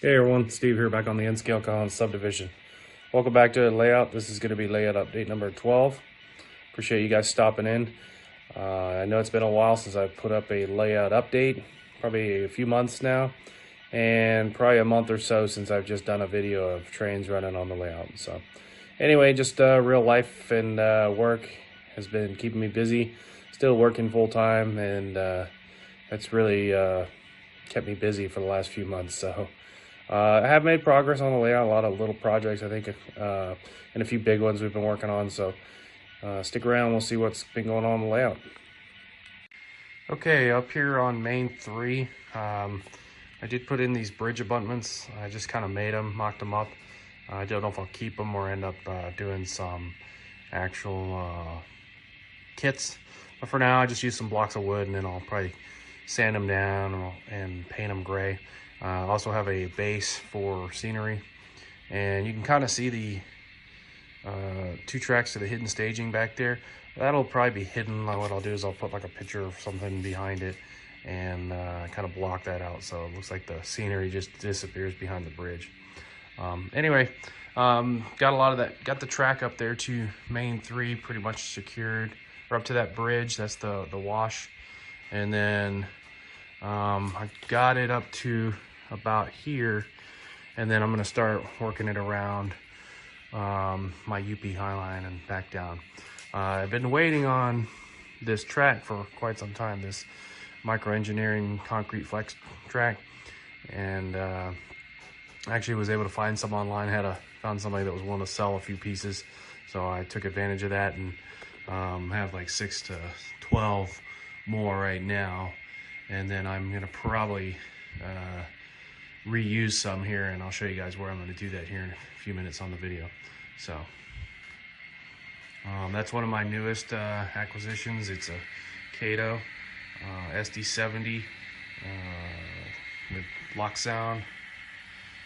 Hey everyone, Steve here back on the N-Scale Cajon Subdivision. Welcome back to the layout. This is going to be layout update number 12. Appreciate you guys stopping in. I know it's been a while since I put up a layout update, probably a few months now, and probably a month or so since I've just done a video of trains running on the layout. So anyway, just real life and work has been keeping me busy, still working full time, and that's really kept me busy for the last few months. So I have made progress on the layout, a lot of little projects, I think, and a few big ones we've been working on. So stick around, we'll see what's been going on in the layout. Okay, up here on main 3, I did put in these bridge abutments. I just kind of made them, mocked them up. I don't know if I'll keep them or end up doing some actual kits. But for now, I just use some blocks of wood, and then I'll probably sand them down and paint them gray. Also have a base for scenery, and you can kind of see the 2 tracks to the hidden staging back there. That'll probably be hidden. What I'll do is I'll put like a picture of something behind it and kind of block that out, so it looks like the scenery just disappears behind the bridge. Anyway, got a lot of that, got the track up there to main 3 pretty much secured, or up to that bridge. That's the wash, and then I got it up to about here, and then I'm going to start working it around my UP Highline and back down. I've been waiting on this track for quite some time, this micro engineering concrete flex track, and actually was able to find some online. Found somebody that was willing to sell a few pieces, so I took advantage of that, and have like 6 to 12 more right now. And then I'm gonna probably reuse some here, and I'll show you guys where I'm gonna do that here in a few minutes on the video. So that's one of my newest acquisitions. It's a Cajon SD70 with lock sound.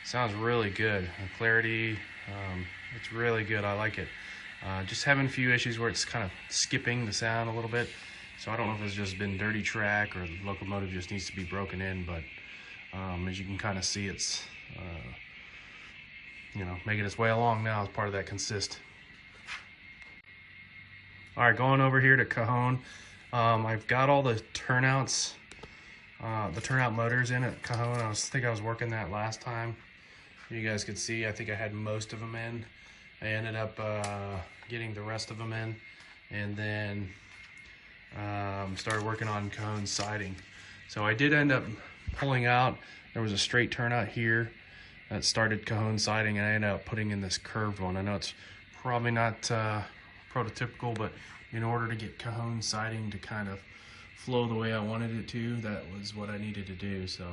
Sounds really good. The clarity, it's really good. I like it. Just having a few issues where it's kind of skipping the sound a little bit. So I don't know if it's just been dirty track or the locomotive just needs to be broken in, but as you can kind of see, it's making its way along now as part of that consist. All right, going over here to Cajon. I've got all the turnouts, the turnout motors in at Cajon. I think I was working that last time. You guys could see, I think I had most of them in. I ended up getting the rest of them in, and then started working on Cajon siding. So I did end up pulling out, there was a straight turnout here that started Cajon siding, and I ended up putting in this curved one. I know it's probably not prototypical, but in order to get Cajon siding to kind of flow the way I wanted it to, that was what I needed to do. So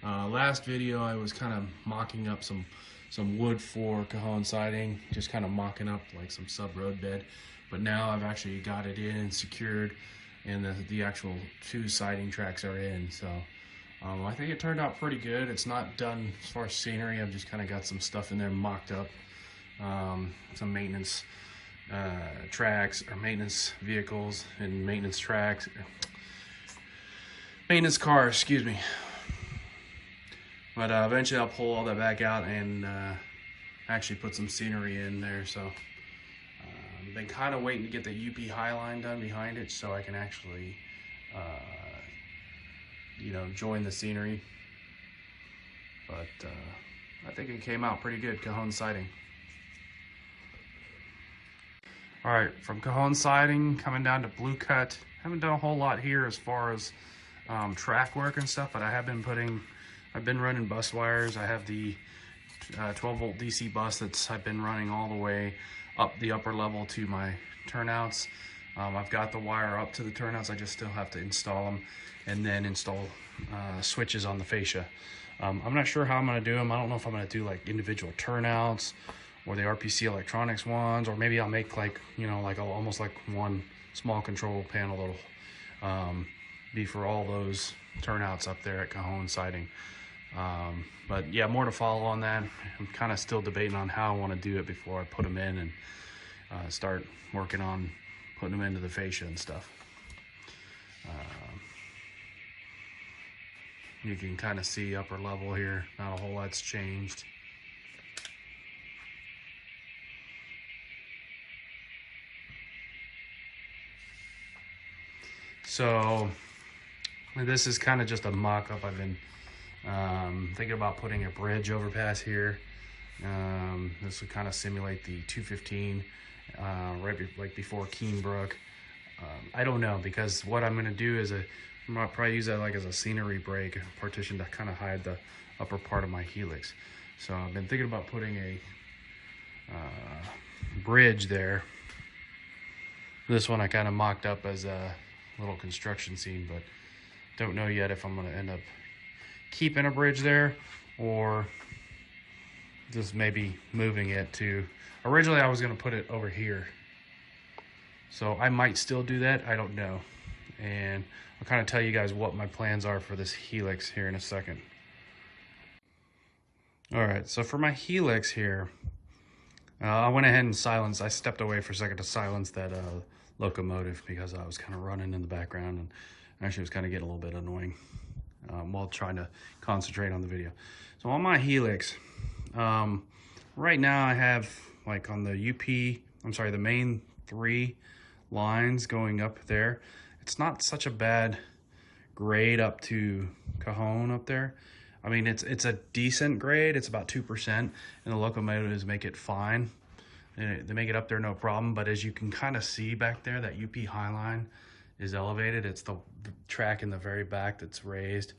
last video I was kind of mocking up some wood for Cajon siding, just kind of mocking up like some sub road bed. But now I've actually got it in and secured, and the actual 2 siding tracks are in. So I think it turned out pretty good. It's not done as far as scenery. I've just kind of got some stuff in there mocked up, some maintenance tracks, or maintenance vehicles and maintenance tracks, maintenance cars, excuse me. But eventually I'll pull all that back out and actually put some scenery in there. So I've been kind of waiting to get the UP Highline done behind it so I can actually join the scenery. But I think it came out pretty good, Cajon siding. All right, from Cajon siding coming down to blue cut. Haven't done a whole lot here as far as track work and stuff, but I've been running bus wires. I have the 12 volt DC bus I've been running all the way up the upper level to my turnouts. I've got the wire up to the turnouts. I just still have to install them and then install switches on the fascia. I'm not sure how I'm going to do them. I don't know if I'm going to do like individual turnouts or the RPC electronics ones, or maybe I'll make like almost like one small control panel that'll be for all those turnouts up there at Cajon siding. But yeah, more to follow on that. I'm kind of still debating on how I want to do it before I put them in and start working on putting them into the fascia and stuff. You can kind of see upper level here, not a whole lot's changed. So this is kind of just a mock-up. I've been thinking about putting a bridge overpass here. This would kind of simulate the 215 like before Keenbrook. I don't know, because what I'm going to do is I'm going to probably use that like as a scenery break partition to kind of hide the upper part of my Helix. So I've been thinking about putting a bridge there. This one I kind of mocked up as a little construction scene, but don't know yet if I'm going to end up keeping a bridge there or just maybe moving it to, originally I was going to put it over here, so I might still do that, I don't know. And I'll kind of tell you guys what my plans are for this Helix here in a second. Alright, so for my Helix here, I went ahead and I stepped away for a second to silence that locomotive because I was kind of running in the background, and actually it was kind of getting a little bit annoying while trying to concentrate on the video. So on my Helix, right now I have, like on the the main 3 lines going up there, it's not such a bad grade up to Cajon up there. I mean, it's a decent grade. It's about 2%, and the locomotives make it fine. They make it up there no problem, but as you can kind of see back there, that UP High Line is elevated. It's the track in the very back that's raised.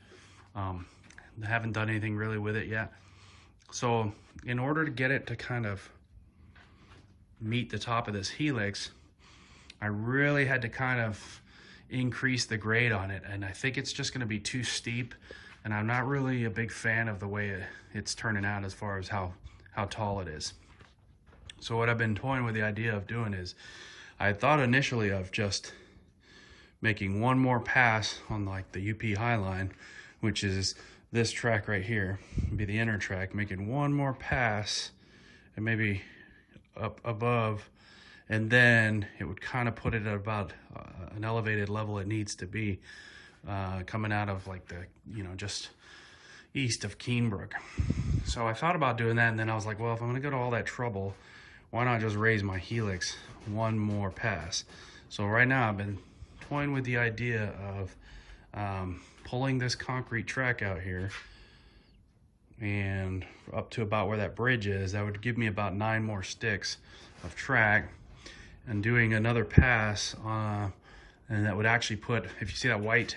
I haven't done anything really with it yet. So in order to get it to kind of meet the top of this Helix, I really had to kind of increase the grade on it, and I think it's just going to be too steep, and I'm not really a big fan of the way it's turning out as far as how tall it is. So what I've been toying with the idea of doing is, I thought initially of just making one more pass on like the UP High Line, which is this track right here, be the inner track, making one more pass and maybe up above, and then it would kind of put it at about an elevated level it needs to be, coming out of like the, just east of Keenbrook. So I thought about doing that, and then I was like, well, if I'm gonna go to all that trouble, why not just raise my Helix one more pass? So right now I've been toying with the idea of pulling this concrete track out here and up to about where that bridge is. That would give me about 9 more sticks of track, and doing another pass, and that would actually put, if you see that white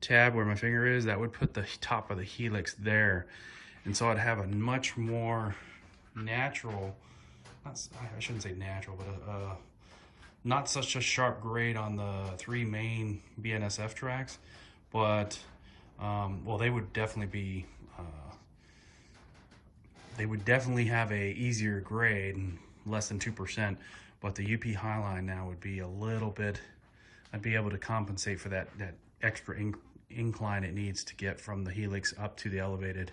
tab where my finger is, that would put the top of the Helix there. And so I'd have a much more natural, I shouldn't say natural, but not such a sharp grade on the 3 main BNSF tracks, but well, they would definitely be they would definitely have a easier grade, less than 2%, but the UP High Line now would be a little bit, I'd be able to compensate for that extra incline it needs to get from the Helix up to the elevated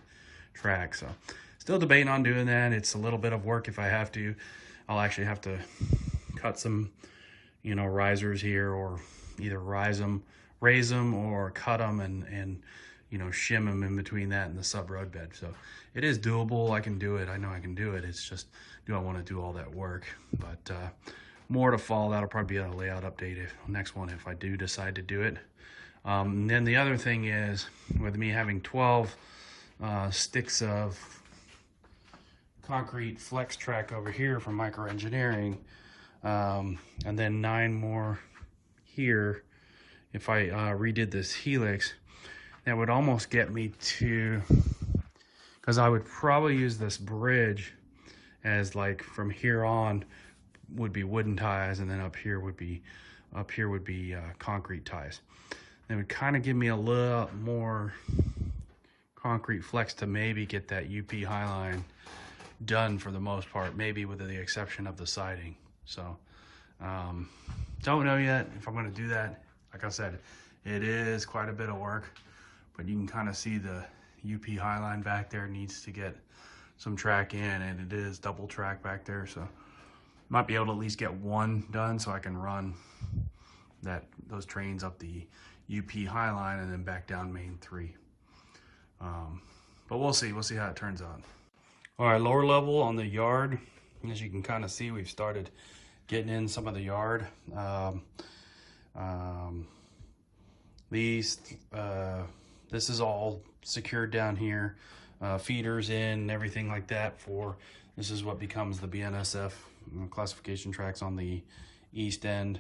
track. So still debating on doing that. It's a little bit of work if I have to. I'll actually have to cut some, risers here, or either raise them or cut them and shim them in between that and the sub road bed. So it is doable. I can do it. I know I can do it. It's just, do I want to do all that work? But more to follow. That'll probably be a layout update next one if I do decide to do it. And then the other thing is, with me having 12 sticks of concrete flex track over here from Micro Engineering, and then 9 more here, if I redid this Helix, that would almost get me to, because I would probably use this bridge as, like, from here on would be wooden ties, and then up here would be concrete ties. It would kind of give me a little more concrete flex to maybe get that UP High Line done for the most part, maybe with the exception of the siding. So don't know yet if I'm going to do that. Like I said, it is quite a bit of work, but you can kind of see the UP High Line back there needs to get some track in, and it is double track back there, so might be able to at least get one done so I can run those trains up the UP High Line and then back down main 3. But we'll see how it turns out. All right, lower level on the yard. As you can kind of see, we've started getting in some of the yard. This is all secured down here, feeders in, everything like that. This is what becomes the BNSF classification tracks on the east end,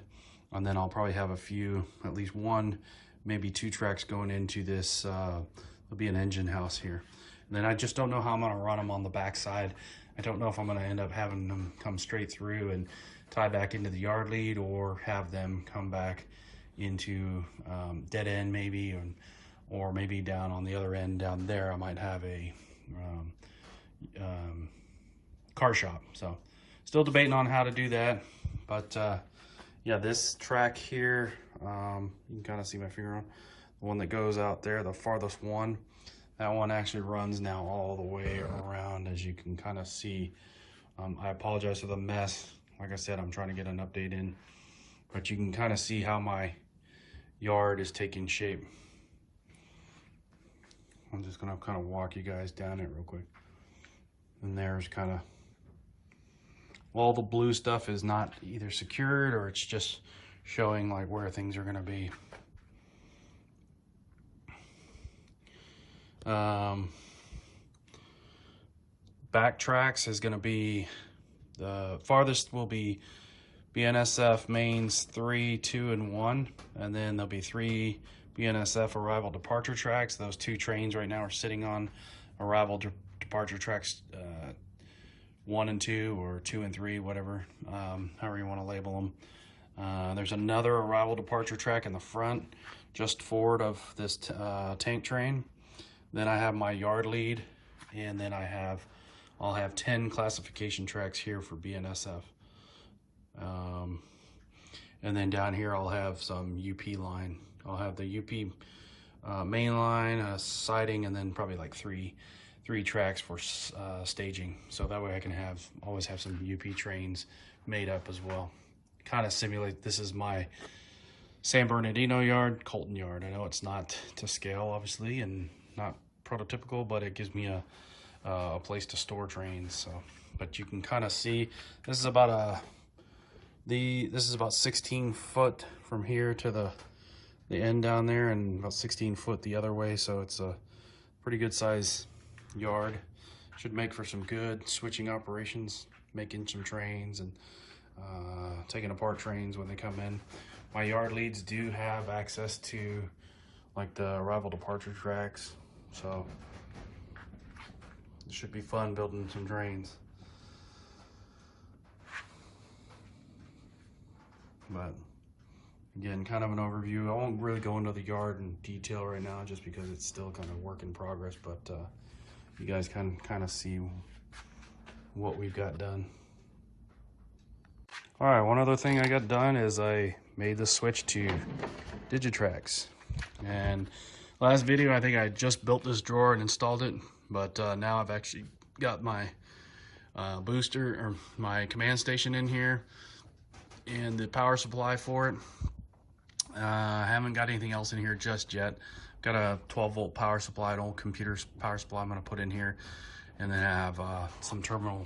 and then I'll probably have at least one, maybe 2 tracks going into this. There'll be an engine house here, and then I just don't know how I'm going to run them on the back side. I don't know if I'm going to end up having them come straight through and tie back into the yard lead, or have them come back into dead end maybe, or maybe down on the other end down there I might have a car shop. So still debating on how to do that, but yeah, this track here, you can kind of see my finger on the one that goes out there, the farthest one. That one actually runs now all the way around, as you can kind of see. I apologize for the mess. Like I said, I'm trying to get an update in, but you can kind of see how my yard is taking shape. I'm just gonna kind of walk you guys down it real quick. And there's kind of, all the blue stuff is not either secured, or it's just showing like where things are gonna be. Back tracks is gonna be, the farthest will be BNSF mains 3, 2, and 1, and then there'll be 3 BNSF arrival departure tracks. Those 2 trains right now are sitting on arrival departure tracks 1 and 2, or 2 and 3, whatever, however you want to label them. There's another arrival departure track in the front, just forward of this tank train. Then I have my yard lead, and then I'll have 10 classification tracks here for BNSF. And then down here I'll have some UP line. I'll have the UP main line, siding, and then probably like three tracks for staging. So that way I can always have some UP trains made up as well. Kind of simulate, this is my San Bernardino yard, Colton yard. I know it's not to scale, obviously, and not prototypical, but it gives me a place to store trains. So, but you can kind of see, this is about 16 foot from here to the end down there, and about 16 foot the other way. So it's a pretty good size yard. Should make for some good switching operations, making some trains and taking apart trains when they come in. My yard leads do have access to like the arrival departure tracks, so it should be fun building some trains. But again, kind of an overview. I won't really go into the yard in detail right now, just because it's still kind of work in progress, but you guys can kind of see what we've got done. All right, one other thing I got done is I made the switch to Digitrax. And last video, I think I just built this drawer and installed it, but now I've actually got my booster, or my command station in here, and the power supply for it. I haven't got anything else in here just yet. Got a 12-volt power supply, an old computer power supply I'm going to put in here, and then I have some terminal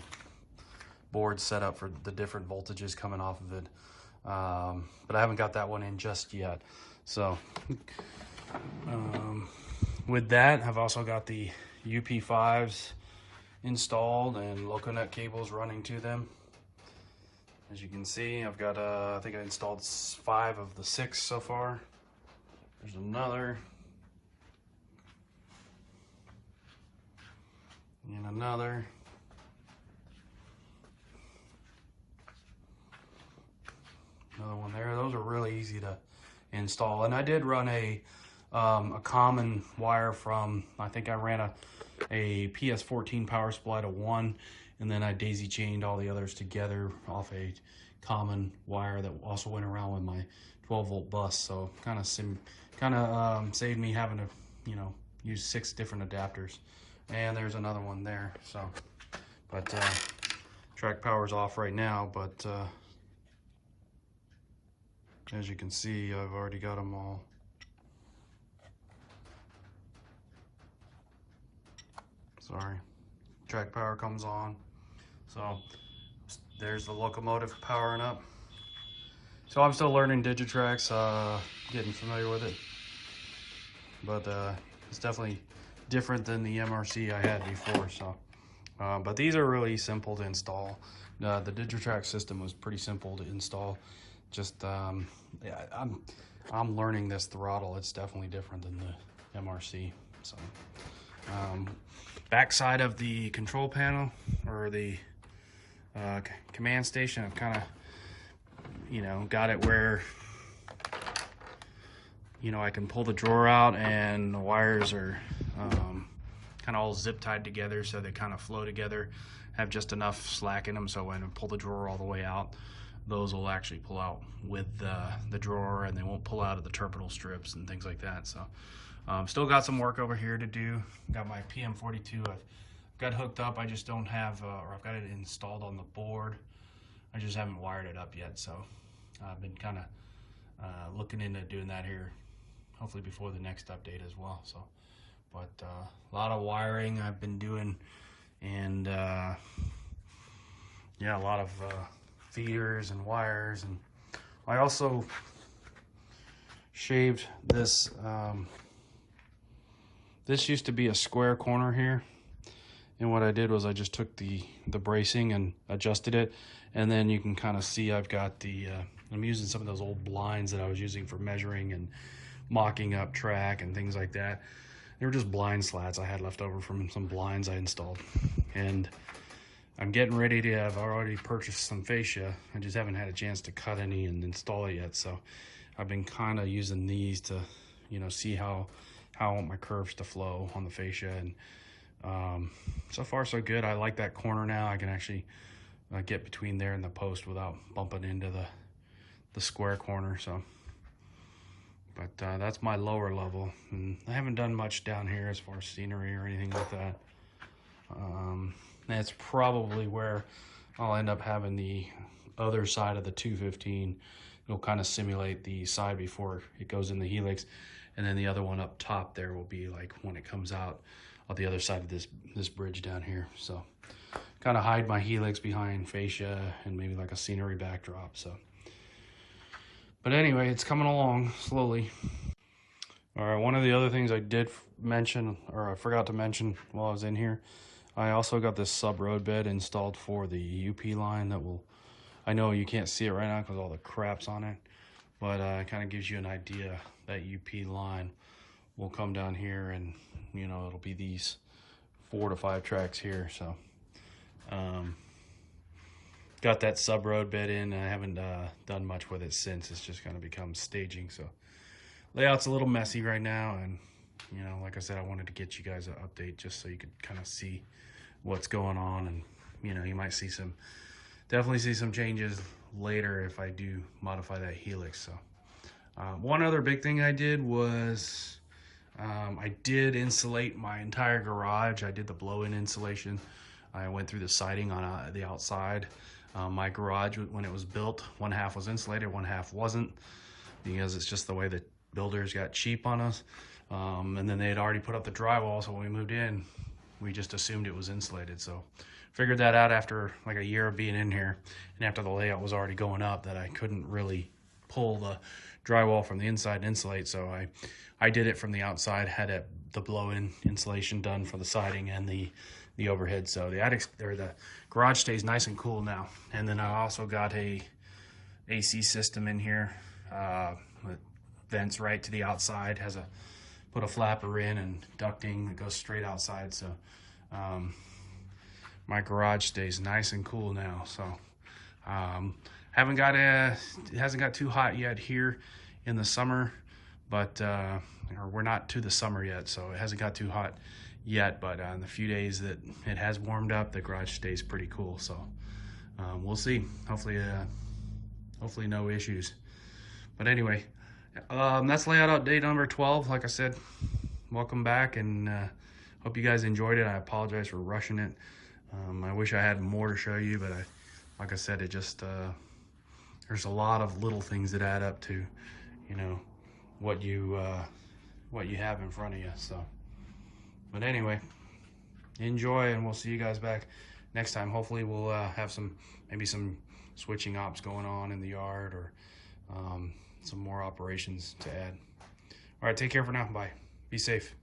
boards set up for the different voltages coming off of it. But I haven't got that one in just yet. So with that, I've also got the UP5s installed and LocoNet cables running to them. As you can see, I've got, I think I installed 5 of the 6 so far. There's another. And another. Another one there. Those are really easy to install. And I did run a common wire from, I think I ran a PS14 power supply to 1, and then I daisy chained all the others together off a common wire that also went around with my 12-volt bus. So kind of saved me having to, use 6 different adapters. And there's another one there. So, but track power's off right now, but as you can see, I've already got them all Sorry. Track power comes on. So there's the locomotive powering up. So I'm still learning Digitrax, getting familiar with it. But it's definitely different than the MRC I had before. So, but these are really simple to install. The Digitrax system was pretty simple to install. Just yeah, I'm learning this throttle. It's definitely different than the MRC. So, backside of the control panel or the command station, I've kind of, you know, got it where, you know, I can pull the drawer out and the wires are kind of all zip tied together, so they kind of flow together, have just enough slack in them, so when I pull the drawer all the way out, those will actually pull out with the drawer, and they won't pull out of the terminal strips and things like that. So still got some work over here to do. Got my PM42 I've got hooked up. I just don't have, or I've got it installed on the board. I just haven't wired it up yet, so I've been kind of looking into doing that here, hopefully before the next update as well. So, but a lot of wiring I've been doing, and yeah, a lot of feeders and wires. And I also shaved this. This used to be a square corner here, and what I did was I just took the bracing and adjusted it, and then you can kind of see I've got the I'm using some of those old blinds that I was using for measuring and mocking up track and things like that. They were just blind slats I had left over from some blinds I installed. And I'm getting ready to I've already purchased some fascia. I just haven't had a chance to cut any and install it yet. So I've been kind of using these to, you know, see how I want my curves to flow on the fascia. And so far so good. I like that corner now. I can actually get between there and the post without bumping into the square corner. So, but that's my lower level, and I haven't done much down here as far as scenery or anything like that. That's probably where I'll end up having the other side of the 215. It'll kind of simulate the side before it goes in the Helix, and then the other one up top there will be like when it comes out on the other side of this bridge down here. So kind of hide my Helix behind fascia and maybe like a scenery backdrop. So, but anyway, it's coming along slowly. All right, one of the other things I did mention, or I forgot to mention while I was in here, I also got this sub road bed installed for the UP line that will, I know you can't see it right now because all the crap's on it, but it kind of gives you an idea. That UP line will come down here, and you know, it'll be these 4 to 5 tracks here. So got that sub road bed in, and I haven't done much with it since. It's just going to become staging. So layout's a little messy right now, and you know, like I said, I wanted to get you guys an update just so you could kind of see what's going on. And you know, you might see definitely see some changes later if I do modify that Helix. So one other big thing I did was I did insulate my entire garage. I did the blow-in insulation. I went through the siding on the outside. My garage, when it was built, one half was insulated, one half wasn't, because it's just the way that builders got cheap on us. And then they had already put up the drywall, so when we moved in, we just assumed it was insulated. So figured that out after like a year of being in here, and after the layout was already going up, that I couldn't really pull the drywall from the inside and insulate. So I did it from the outside, had the blow-in insulation done for the siding and the overhead. So the attic, or the garage, stays nice and cool now. And then I also got a AC system in here with vents right to the outside. Put a flapper in and ducting that goes straight outside. So my garage stays nice and cool now. So it hasn't got too hot yet here in the summer, but or we're not to the summer yet, so it hasn't got too hot yet. But in the few days that it has warmed up, the garage stays pretty cool. So we'll see. Hopefully no issues. But anyway, that's layout update number 12. Like I said, welcome back, and hope you guys enjoyed it. I apologize for rushing it. I wish I had more to show you, but like I said, it just there's a lot of little things that add up to, you know, what you have in front of you. So, but anyway, enjoy, and we'll see you guys back next time. Hopefully we'll have maybe some switching ops going on in the yard, or some more operations to add. All right, take care for now. Bye. Be safe.